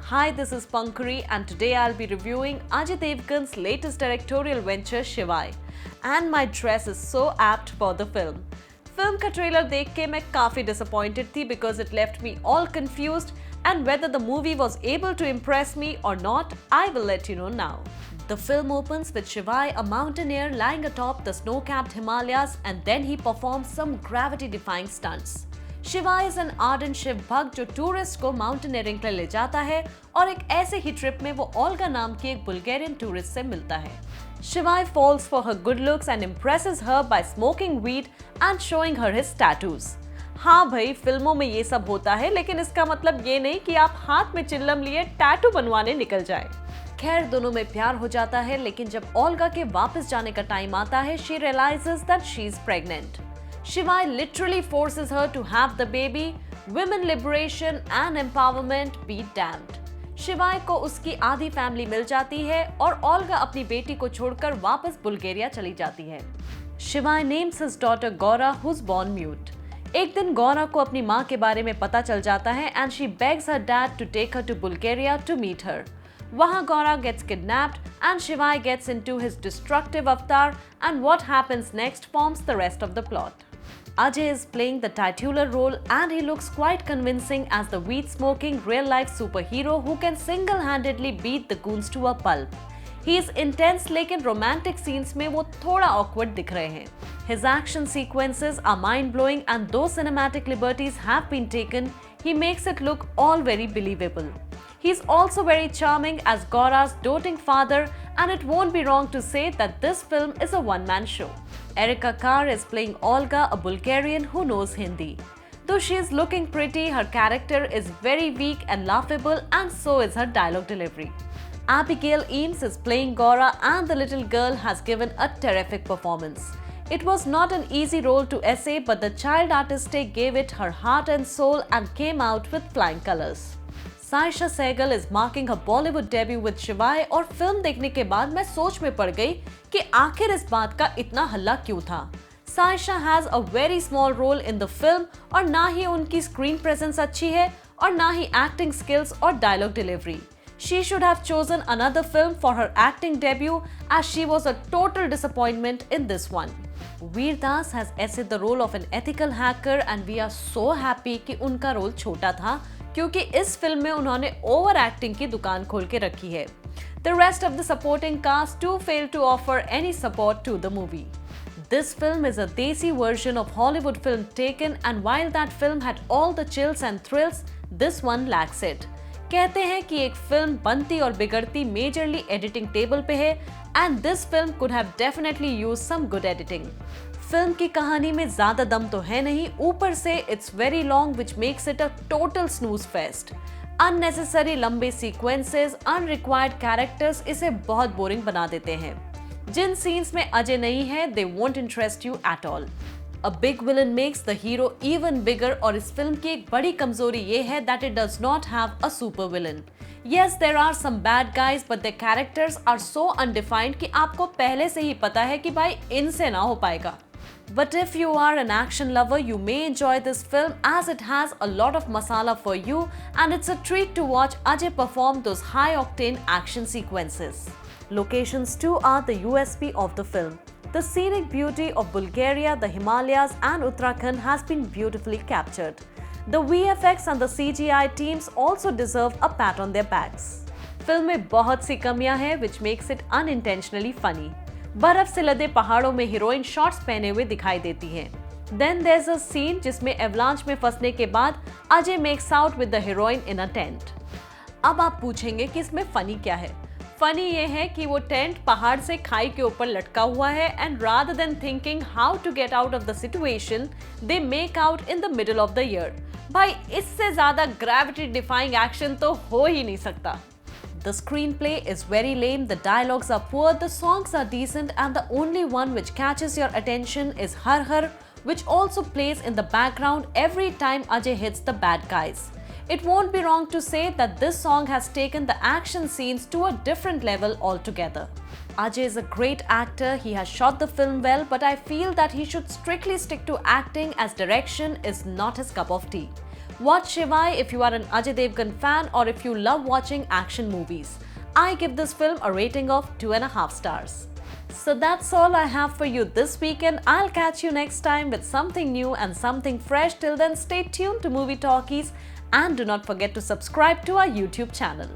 Hi, this is Pankuri and today I'll be reviewing Ajay Devgan's latest directorial venture Shivai. And my dress is so apt for the film. Film का trailer देख के मैं काफी disappointed थी because it left me all confused and whether the movie was able to impress me or not, I will let you know now. The film opens with Shivai, a mountaineer lying atop the snow-capped Himalayas, and then he performs some gravity-defying stunts. शिवाय is an ardent Shiv भक्त जो tourist को mountaineering के लिए ले जाता है और एक ऐसे ही ट्रिप में वो ओल्गा नाम की एक बुल्गारियन टूरिस्ट से मिलता है. शिवाय falls for her good looks and impresses her by smoking weed and showing her his tattoos. हाँ भाई, फिल्मों में ये सब होता है, लेकिन इसका मतलब ये नहीं कि आप हाथ में चिल्लम लिए टैटू बनवाने निकल जाए. खैर, दोनों में प्यार हो जाता है, लेकिन जब ओल्गा के वापस जाने का टाइम आता है, she realizes that she is pregnant. Shivai literally forces her to have the baby. Women liberation and empowerment be damned. शिवाय को उसकी आधी फैमिली मिल जाती है और ओल्गा अपनी बेटी को छोड़कर वापस बुल्गारिया चली जाती है. शिवाय names his daughter Gaura, who's born mute. एक दिन गौरा को अपनी माँ के बारे में पता चल जाता है and she begs her dad to take her to Bulgaria to meet her. वहाँ Gaura gets kidnapped and Shivai gets into his destructive avatar, and what happens next forms the rest of the plot. Ajay is playing the titular role and he looks quite convincing as the weed-smoking real-life superhero who can single-handedly beat the goons to a pulp. He is intense, लेकिन romantic scenes में वो थोड़ा awkward दिख रहे हैं. His action sequences are mind-blowing and though cinematic liberties have been taken, he makes it look all very believable. He's also very charming as Gaura's doting father, and it won't be wrong to say that this film is a one-man show. Erica Carr is playing Olga, a Bulgarian who knows Hindi. Though she is looking pretty, her character is very weak and laughable, and so is her dialogue delivery. Abigail Eames is playing Gaura, and the little girl has given a terrific performance. It was not an easy role to essay, but the child artist gave it her heart and soul and came out with flying colors. Sayyeshaa Sehgal is marking her Bollywood debut with शिवाय और film देखने के बाद मैं सोच में पड़ गई कि आखिर इस बात का इतना हल्ला क्यों था. Sayyeshaa has a very small role in the film और ना ही उनकी स्क्रीन प्रेजेंस अच्छी है और ना ही एक्टिंग स्किल्स और dialogue delivery. She should have chosen another film for her acting debut as she was a total disappointment in this one. Veer Das has essayed the role of an ethical hacker and we are so happy कि उनका role छोटा था क्योंकि इस film में उन्होंने over acting की दुकान खोल के रखी है. The rest of the supporting cast too failed to offer any support to the movie. This film is a desi version of Hollywood film Taken, and while that film had all the chills and thrills, this one lacks it. कहते हैं कि एक film बनती और बिगड़ती majorly editing table पे है, and this film could have definitely used some good editing. Film की कहानी में ज्यादा दम तो है नहीं, ऊपर से it's very long which makes it a total snooze fest. Unnecessary लंबे सीक्वेंसेस, अनरिक्वायर्ड कैरेक्टर्स इसे बहुत बोरिंग बना देते हैं. जिन सीन्स में अजय नहीं है, they won't interest you at all. A big villain makes the hero even bigger और इस फिल्म की एक बड़ी कमजोरी ये है that it does not have a super villain. Yes, there are some bad guys, but their characters are so undefined कि आपको पहले से ही पता है कि भाई इनसे ना हो पाएगा. But if you are an action lover, you may enjoy this film as it has a lot of masala for you, and it's a treat to watch Ajay perform those high-octane action sequences. Locations too are the USP of the film. The scenic beauty of Bulgaria, the Himalayas and Uttarakhand has been beautifully captured. The VFX and the CGI teams also deserve a pat on their backs. Film में बहुत सी कमियां हैं which makes it unintentionally funny. बर्फ से लदे पहाड़ों में heroine shorts पहने हुए दिखाई देती है. Then there's a scene जिसमें एवलांच में फंसने के बाद Ajay makes out with the heroine in a tent. अब आप पूछेंगे कि इसमें फनी क्या है. फनी ये है कि वो टेंट पहाड़ से खाई के ऊपर लटका हुआ है and rather than thinking how to get out of the situation, they make out in the middle of the year. भाई, इससे ज्यादा gravity defying action तो हो ही नहीं सकता. The screenplay is very lame, the dialogues are poor, the songs are decent, and the only one which catches your attention is Har Har, which also plays in the background every time Ajay hits the bad guys. It won't be wrong to say that this song has taken the action scenes to a different level altogether. Ajay is a great actor, he has shot the film well, but I feel that he should strictly stick to acting as direction is not his cup of tea. Watch Shivai if you are an Ajay Devgan fan or if you love watching action movies. I give this film a rating of 2.5 stars. So that's all I have for you this weekend. I'll catch you next time with something new and something fresh. Till then, stay tuned to Movie Talkies and do not forget to subscribe to our YouTube channel.